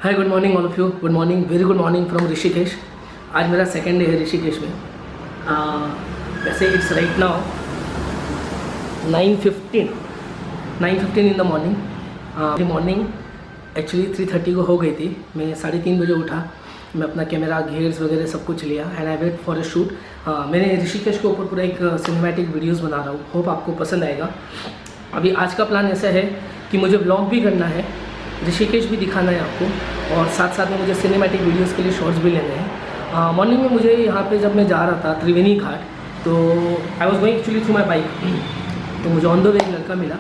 Hi, good morning all of you. Good morning, very good morning from Rishikesh. आज मेरा second day है ऋषिकेश में। वैसे it's right now 9:15 in the morning. Morning actually 3:30 को हो गई थी। मैं 3:30 बजे उठा। मैं अपना कैमरा गेयर्स वगैरह सब कुछ लिया and I wait for a shoot. मैंने ऋषिकेश के ऊपर पूरा एक सिनेमैटिक वीडियोस बना रहा हूँ। होप आपको पसंद आएगा। अभी आज का प्लान ऐसा है कि मुझे ब्लॉग भी करना है, ऋषिकेश भी दिखाना है आपको, और साथ साथ में मुझे सिनेमैटिक वीडियोस के लिए शॉर्ट्स भी लेने हैं। मॉर्निंग में मुझे यहाँ पे जब मैं जा रहा था त्रिवेणी घाट, तो I was going actually through my bike. तो मुझे ऑन द वे एक लड़का मिला।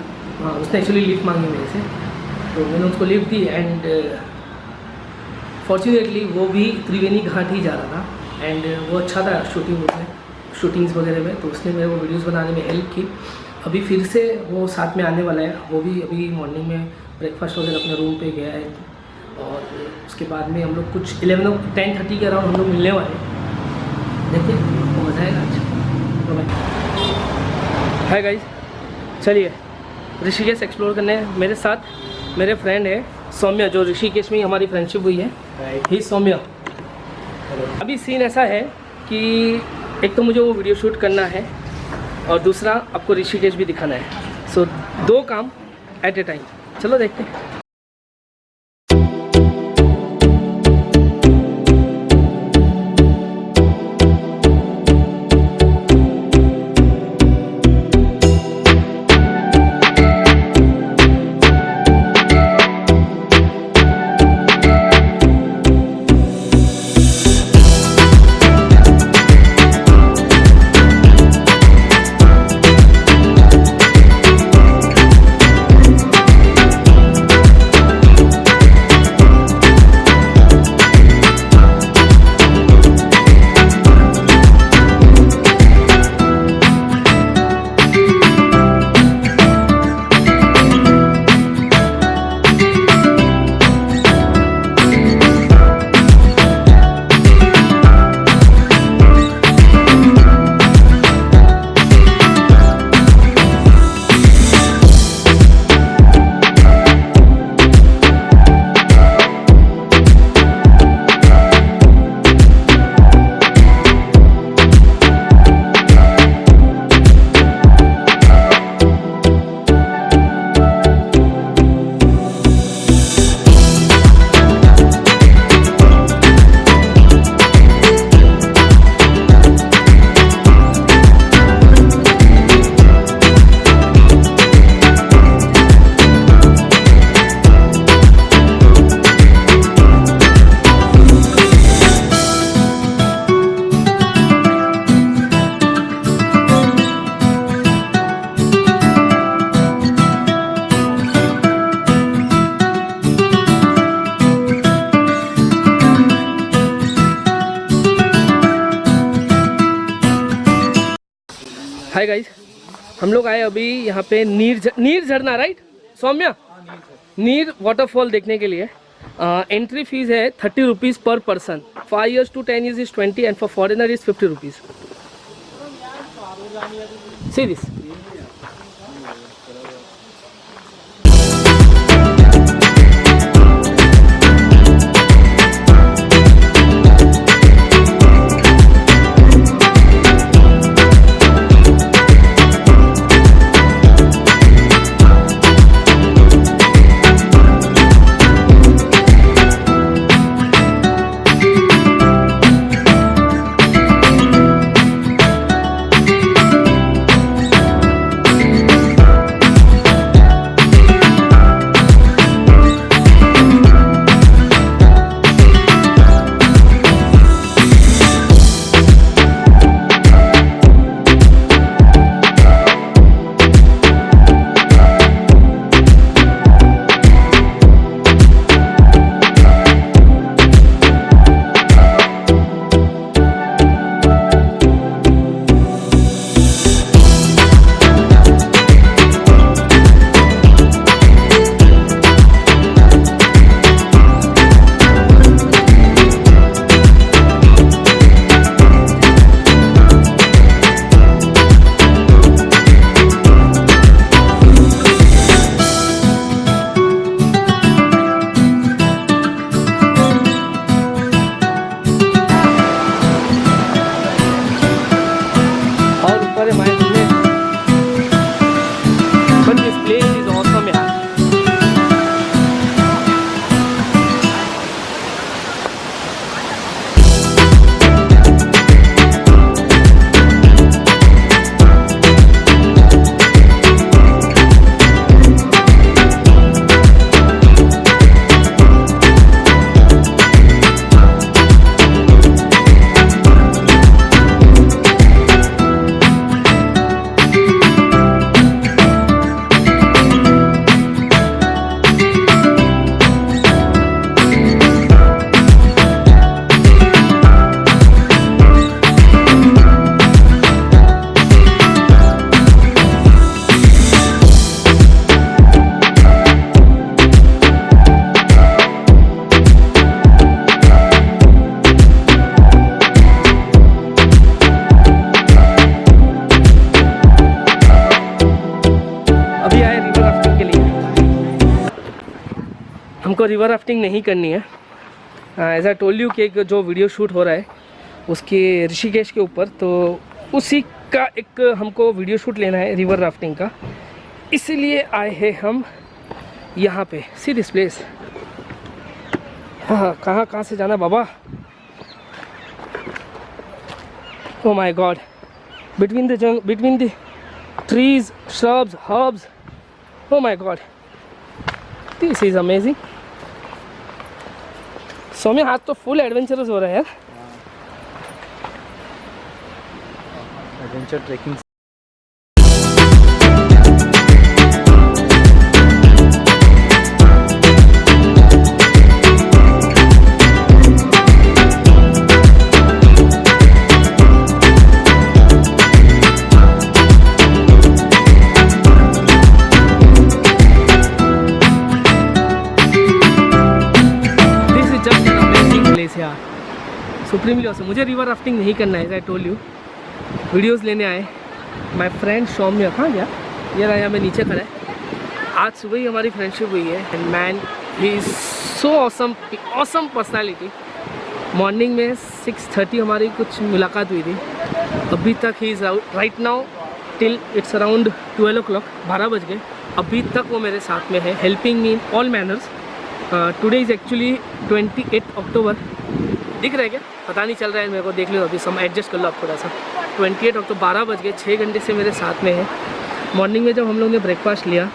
उसने एक्चुअली लिफ्ट मांगी मेरे से, तो मैंने उसको लिफ्ट दी एंड फॉर्चुनेटली वो भी त्रिवेणी घाट ही जा रहा था एंड वो अच्छा था शूटिंग्स वगैरह में, तो उसने मेरे को वीडियोज़ बनाने में हेल्प की। अभी फिर से वो साथ में आने वाला है। वो भी अभी मॉर्निंग में ब्रेकफास्ट वगैरह अपने रूम पे गया है, और उसके बाद में हम लोग कुछ 10:30 के अराउंड हम लोग मिलने वाले हैं। देखिए वो मज़ा आएगा आज। हाय गाइस, चलिए ऋषिकेश एक्सप्लोर करने। मेरे साथ मेरे फ्रेंड है सौम्या, जो ऋषिकेश में ही हमारी फ्रेंडशिप हुई है। ही सौम्या। अभी सीन ऐसा है कि एक तो मुझे वो वीडियो शूट करना है और दूसरा आपको ऋषिकेश भी दिखाना है। सो दो काम एट ए टाइम। चलो देखते हैं। हाय गाइस, हम लोग आए अभी यहाँ पे नीर झरना, राइट सौम्या? नीर वाटरफॉल देखने के लिए। एंट्री फीस है 30 रुपीज़ पर person. 5 years to 10 years is 20 and for foreigner is 50 rupees. See this. हमको रिवर राफ्टिंग नहीं करनी है। एज आई टोल्ड यू कि एक जो वीडियो शूट हो रहा है उसके ऋषिकेश के ऊपर, तो उसी का एक हमको वीडियो शूट लेना है रिवर राफ्टिंग का, इसीलिए आए हैं हम यहाँ पे। See this place. हाँ, कहाँ से जाना बाबा? Oh my God! Between the trees, shrubs, herbs. Oh my God! This is amazing. Saumya आज तो फुल एडवेंचरस हो रहा है यार। Adventure trekking. Supremely awesome. मुझे रिवर राफ्टिंग नहीं करना है, आई टोल्ड यू। वीडियोस लेने आए माय फ्रेंड सौम्या। कहाँ गया? ये रहा, मैं नीचे खड़ा है। आज सुबह ही हमारी फ्रेंडशिप हुई है and man he is so awesome personality. Morning में 6:30 हमारी कुछ मुलाकात हुई थी। अभी तक he is right now till it's around 12 o'clock, 12 बज गए। अभी तक वो मेरे साथ में है, helping me in all manners. Today is actually 28 अक्टूबर। दिख रहा है क्या? पता नहीं चल रहा है मेरे को, देख लो अभी, सम एडजस्ट कर लो आप थोड़ा सा। 28 अक्टूबर, 12 बज गए, 6 घंटे से मेरे साथ में है। मॉर्निंग में जब हम लोग ने ब्रेकफास्ट लिया,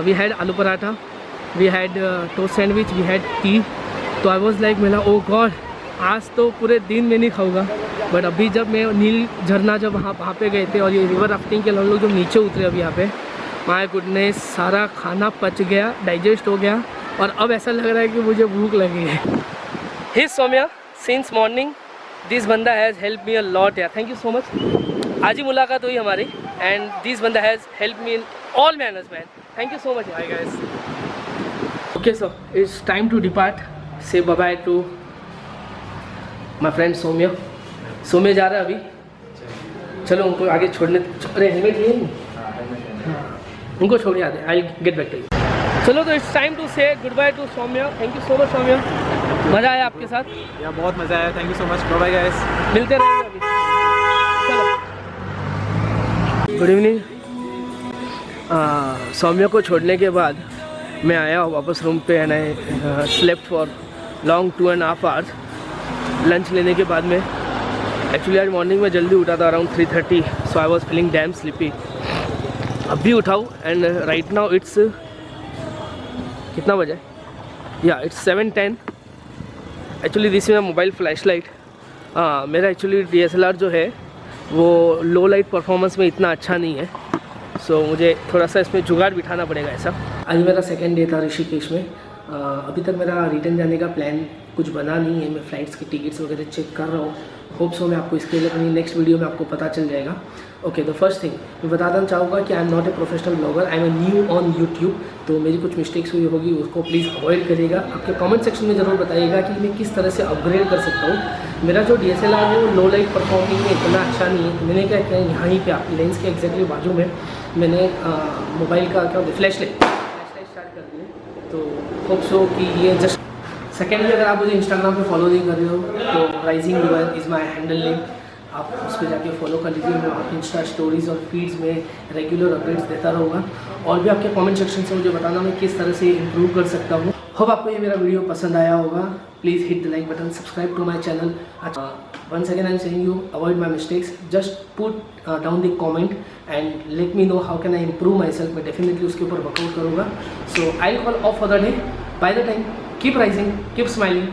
we had aloo paratha, we had toast sandwich, we had tea. तो आई वॉज लाइक, मेरा ओ गॉड आज तो पूरे दिन में नहीं खाऊंगा। बट अभी जब मैं नील झरना जब वहाँ पे गए थे और ये रिवर राफ्टिंग के हम लोग जब नीचे उतरे अभी यहाँ पे, माय गुडनेस, सारा खाना पच गया, डाइजेस्ट हो गया और अब ऐसा लग रहा है कि मुझे भूख लगी है। Hey Soumya, since morning this banda has helped me a lot यार, thank you so much। आज ही मुलाकात हुई हमारी and this banda has helped me in all manners man, thank you so much। Hi guys, okay so it's time to depart, say bye bye to my friend Soumya। Saumya जा रहा है अभी, चलो उनको आगे छोड़ने। अरे हेलमेट लिए नहीं? हाँ, उनको छोड़ आते, I get back to you. चलो तो it's time to say goodbye to Saumya. Thank you so much Saumya, मज़ा आया आपके साथ यार, बहुत मज़ा आया। Thank you so much, bye bye guys, मिलते रहेंगे अभी। चलो, गुड इवनिंग। सौम्या को छोड़ने के बाद मैं आया वापस रूम पे and I slept for long 2.5 hours। Lunch लेने के बाद में एक्चुअली आज मॉर्निंग में जल्दी उठा था around 3:30, so I was feeling dam sleepy. अभी उठाऊँ एंड राइट नाउ इट्स कितना बजे? या इट्स 7:10। एक्चुअली दिस मेरा मोबाइल फ्लैश लाइट। मेरा एक्चुअली DSLR जो है वो लो लाइट परफॉर्मेंस में इतना अच्छा नहीं है, सो मुझे थोड़ा सा इसमें जुगाड़ बिठाना पड़ेगा ऐसा। आज मेरा सेकेंड डे था ऋषिकेश में। अभी तक मेरा रिटर्न जाने का प्लान कुछ बना नहीं है, मैं फ़्लाइट्स की टिकट्स वगैरह चेक कर रहा हूँ। होप सो मैं आपको इसके लिए अपनी नेक्स्ट वीडियो में आपको पता चल जाएगा। ओके, द फर्स्ट थिंग मैं बताना चाहूँगा कि I am not a professional blogger, I am a new on YouTube. तो मेरी कुछ मिस्टेक्स हुई होगी, उसको प्लीज़ अवॉइड करिएगा। आपके कमेंट सेक्शन में ज़रूर बताइएगा कि मैं किस तरह से अपग्रेड कर सकता हूँ। मेरा जो DSLR है वो लो लाइट परफॉर्मिंग में इतना अच्छा नहीं है। मैंने क्या किया, यहाँ ही पे लेंस के एग्जैक्टली बाजू में मैंने मोबाइल का क्या फ्लैश लाइट स्टार्ट कर दिए। तो होप सो कि ये जस्ट सेकेंडली, अगर आप मुझे इंस्टाग्राम पे फॉलो नहीं कर रहे हो तो rising Vivaan is my handle name, आप उस पर जाके फॉलो कर लीजिए। मैं आप इंस्टा स्टोरीज़ और फीड्स में रेगुलर अपडेट्स देता रहूँगा और भी आपके कमेंट सेक्शन से मुझे बताना मैं किस तरह से इम्प्रूव कर सकता हूँ। होप आपको ये मेरा वीडियो पसंद आया होगा। Please hit the like button, subscribe to my channel. Once again I am saying you avoid my mistakes, just put down the comment and let me know how can I improve myself. मैं definitely उसके ऊपर work out करूँगा। So I call off for the day. By the time, keep rising, keep smiling,